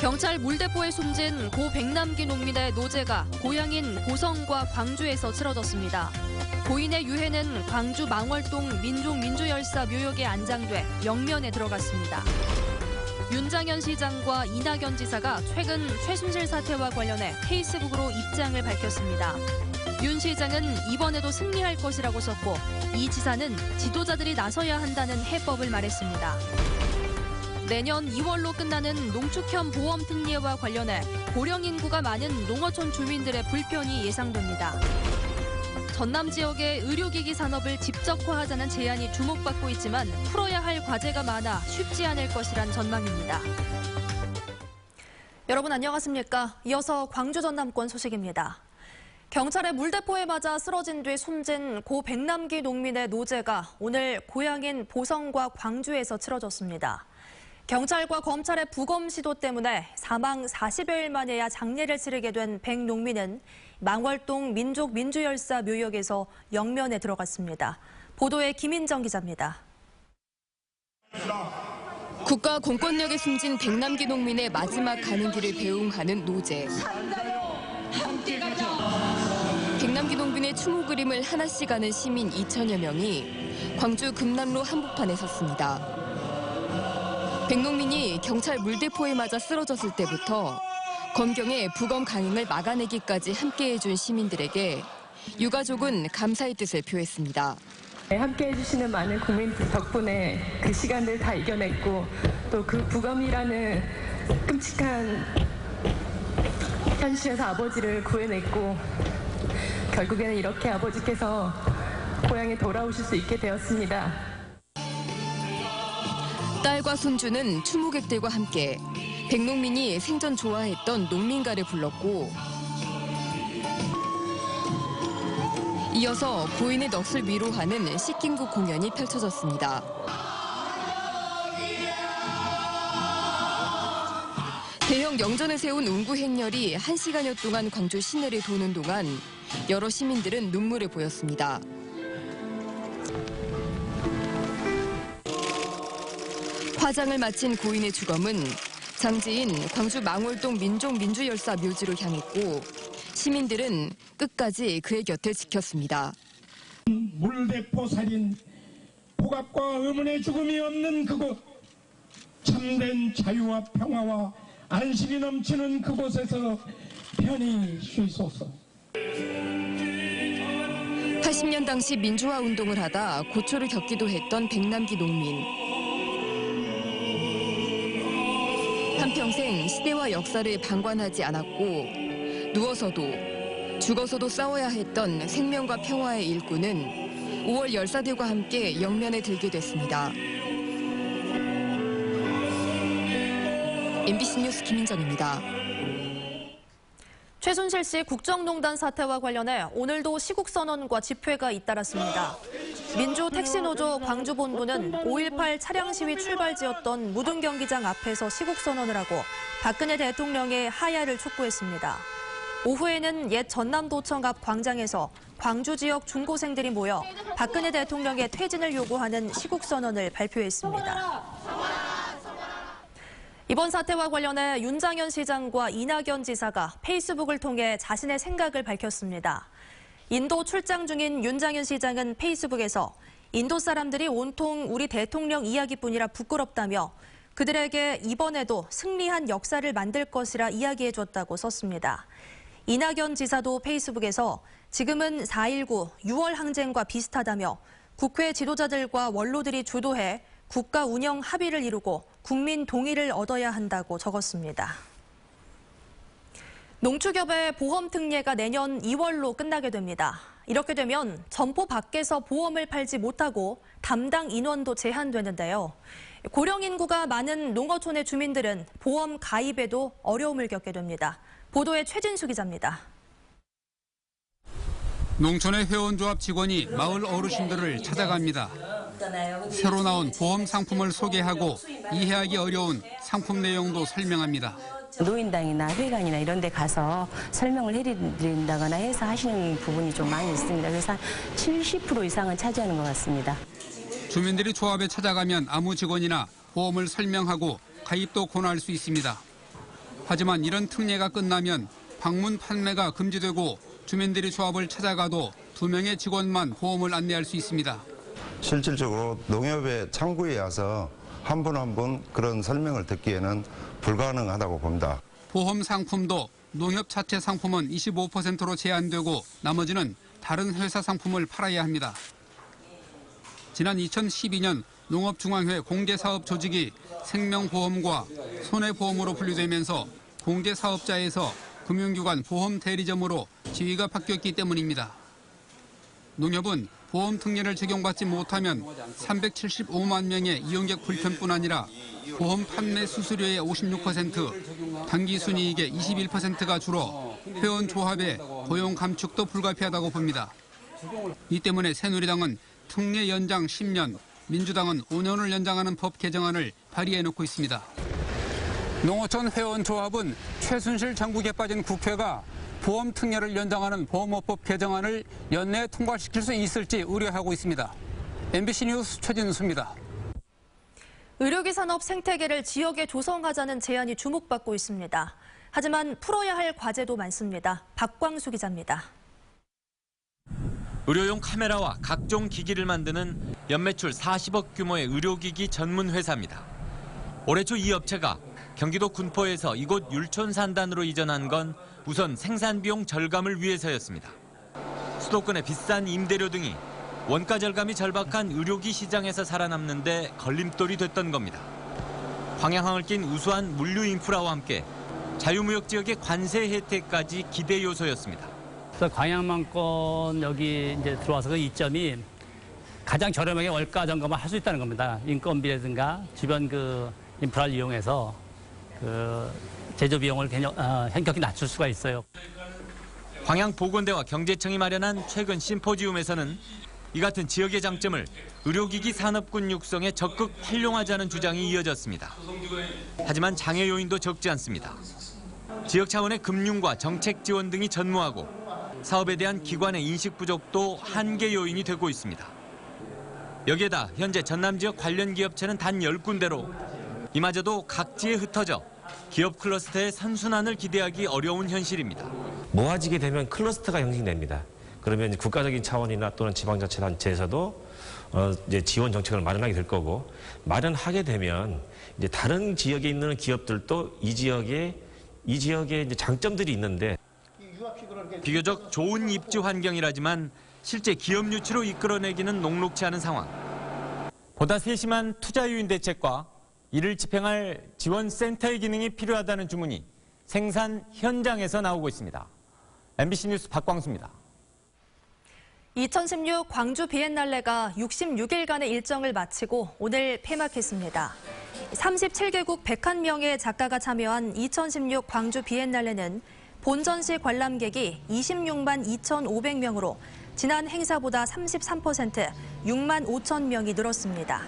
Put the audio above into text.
경찰 물대포에 숨진 고 백남기 농민의 노제가 고향인 보성과 광주에서 치러졌습니다. 고인의 유해는 광주 망월동 민족민주열사 묘역에 안장돼 영면에 들어갔습니다. 윤장현 시장과 이낙연 지사가 최근 최순실 사태와 관련해 페이스북으로 입장을 밝혔습니다. 윤 시장은 이번에도 승리할 것이라고 썼고 이 지사는 지도자들이 나서야 한다는 해법을 말했습니다. 내년 2월로 끝나는 농축현 보험 특례와 관련해 고령 인구가 많은 농어촌 주민들의 불편이 예상됩니다. 전남 지역의 의료기기 산업을 집적화하자는 제안이 주목받고 있지만 풀어야 할 과제가 많아 쉽지 않을 것이란 전망입니다. 여러분 안녕하십니까? 이어서 광주 전남권 소식입니다. 경찰의 물대포에 맞아 쓰러진 뒤 숨진 고 백남기 농민의 노제가 오늘 고향인 보성과 광주에서 치러졌습니다. 경찰과 검찰의 부검 시도 때문에 사망 40여일 만에야 장례를 치르게 된 백 농민은 망월동 민족민주열사 묘역에서 영면에 들어갔습니다. 보도에 김인정 기자입니다. 국가 공권력에 숨진 백남기 농민의 마지막 가는 길을 배웅하는 노제. 백남기 농민의 추모 그림을 하나씩 하는 시민 2천여 명이 광주 금남로 한복판에 섰습니다. 백농민이 경찰 물대포에 맞아 쓰러졌을 때부터 검경의 부검 강행을 막아내기까지 함께해준 시민들에게 유가족은 감사의 뜻을 표했습니다. 함께해 주시는 많은 국민들 덕분에 그 시간들 다 이겨냈고 또 그 부검이라는 끔찍한 현실에서 아버지를 구해냈고 결국에는 이렇게 아버지께서 고향에 돌아오실 수 있게 되었습니다. 딸과 손주는 추모객들과 함께 백농민이 생전 좋아했던 농민가를 불렀고 이어서 고인의 넋을 위로하는 식긴국 공연이 펼쳐졌습니다. 대형 영전을 세운 운구 행렬이 1시간여 동안 광주 시내를 도는 동안 여러 시민들은 눈물을 보였습니다. 화장을 마친 고인의 주검은 장지인 광주 망월동 민족민주열사 묘지로 향했고 시민들은 끝까지 그의 곁을 지켰습니다. 물대포 살인, 복압과 의문의 죽음이 없는 그곳, 참된 자유와 평화와 안식이 넘치는 그곳에서 편히 쉬소서. 80년 당시 민주화 운동을 하다 고초를 겪기도 했던 백남기 농민. 한평생 시대와 역사를 방관하지 않았고 누워서도 죽어서도 싸워야 했던 생명과 평화의 일꾼은 5월 열사들과 함께 영면에 들게 됐습니다. MBC 뉴스 김인정입니다. 최순실 씨 국정농단 사태와 관련해 오늘도 시국선언과 집회가 잇따랐습니다. 민주택시노조 광주본부는 5.18 차량 시위 출발지였던 무등경기장 앞에서 시국선언을 하고 박근혜 대통령의 하야를 촉구했습니다. 오후에는 옛 전남도청 앞 광장에서 광주 지역 중고생들이 모여 박근혜 대통령의 퇴진을 요구하는 시국선언을 발표했습니다. 이번 사태와 관련해 윤장현 시장과 이낙연 지사가 페이스북을 통해 자신의 생각을 밝혔습니다. 인도 출장 중인 윤장현 시장은 페이스북에서 인도 사람들이 온통 우리 대통령 이야기뿐이라 부끄럽다며 그들에게 이번에도 승리한 역사를 만들 것이라 이야기해줬다고 썼습니다. 이낙연 지사도 페이스북에서 지금은 4.19 6월 항쟁과 비슷하다며 국회 지도자들과 원로들이 주도해 국가 운영 합의를 이루고 국민 동의를 얻어야 한다고 적었습니다. 농축협의 보험 특례가 내년 2월로 끝나게 됩니다. 이렇게 되면 점포 밖에서 보험을 팔지 못하고 담당 인원도 제한되는데요. 고령 인구가 많은 농어촌의 주민들은 보험 가입에도 어려움을 겪게 됩니다. 보도에 최진수 기자입니다. 농촌의 회원조합 직원이 마을 어르신들을 찾아갑니다. 새로 나온 보험 상품을 소개하고 이해하기 어려운 상품 내용도 설명합니다. 노인당이나 회관이나 이런 데 가서 설명을 해드린다거나 해서 하시는 부분이 좀 많이 있습니다. 그래서 한 70% 이상은 차지하는 것 같습니다. 주민들이 조합에 찾아가면 아무 직원이나 보험을 설명하고 가입도 권할 수 있습니다. 하지만 이런 특례가 끝나면 방문 판매가 금지되고 주민들이 조합을 찾아가도 2명의 직원만 보험을 안내할 수 있습니다. 실질적으로 농협의 창구에 와서 한 분 한 분 그런 설명을 듣기에는 불가능하다고 봅니다. 보험 상품도 농협 자체 상품은 25%로 제한되고 나머지는 다른 회사 상품을 팔아야 합니다. 지난 2012년 농업중앙회 공개사업 조직이 생명보험과 손해보험으로 분류되면서 공개사업자에서 금융기관 보험 대리점으로 지위가 바뀌었기 때문입니다. 농협은 보험 특례를 적용받지 못하면 375만 명의 이용객 불편뿐 아니라 보험 판매 수수료의 56%, 당기순이익의 21%가 줄어 회원 조합의 고용 감축도 불가피하다고 봅니다. 이 때문에 새누리당은 특례 연장 10년, 민주당은 5년을 연장하는 법 개정안을 발의해놓고 있습니다. 농어촌 회원조합은 최순실 정국에 빠진 국회가 보험 특례를 연장하는 보험업법 개정안을 연내에 통과시킬 수 있을지 우려하고 있습니다. MBC 뉴스 최진수입니다. 의료기 산업 생태계를 지역에 조성하자는 제안이 주목받고 있습니다. 하지만 풀어야 할 과제도 많습니다. 박광수 기자입니다. 의료용 카메라와 각종 기기를 만드는 연매출 40억 규모의 의료기기 전문 회사입니다. 올해 초 이 업체가 경기도 군포에서 이곳 율촌산단으로 이전한 건 우선 생산 비용 절감을 위해서였습니다. 수도권의 비싼 임대료 등이 원가 절감이 절박한 의료기 시장에서 살아남는 데 걸림돌이 됐던 겁니다. 방향을 낀 우수한 물류 인프라와 함께 자유무역 지역의 관세 혜택까지 기대 요소였습니다. 그래서 광양만권 여기 이제 들어와서 그 이점이 가장 저렴하게 원가 점검을 할 수 있다는 겁니다. 인건비라든가 주변 그 인프라를 이용해서 그 제조 비용을 현격히 낮출 수가 있어요. 광양보건대와 경제청이 마련한 최근 심포지움에서는 이 같은 지역의 장점을 의료기기 산업군 육성에 적극 활용하자는 주장이 이어졌습니다. 하지만 장애 요인도 적지 않습니다. 지역 차원의 금융과 정책 지원 등이 전무하고 사업에 대한 기관의 인식 부족도 한계 요인이 되고 있습니다. 여기에다 현재 전남 지역 관련 기업체는 단 10군데로 이마저도 각지에 흩어져 기업 클러스터의 선순환을 기대하기 어려운 현실입니다. 모아지게 되면 클러스터가 형성됩니다. 그러면 국가적인 차원이나 또는 지방자치단체에서도 이제 지원 정책을 마련하게 될 거고, 마련하게 되면 이제 다른 지역에 있는 기업들도 이 지역에 이제 장점들이 있는데 비교적 좋은 입지 환경이라지만 실제 기업 유치로 이끌어내기는 녹록치 않은 상황. 보다 세심한 투자 유인 대책과 이를 집행할 지원센터의 기능이 필요하다는 주문이 생산 현장에서 나오고 있습니다. MBC 뉴스 박광수입니다. 2016 광주 비엔날레가 66일간의 일정을 마치고 오늘 폐막했습니다. 37개국 101명의 작가가 참여한 2016 광주 비엔날레는 본전시 관람객이 26만 2,500명으로 지난 행사보다 33%, 6만 5천 명이 늘었습니다.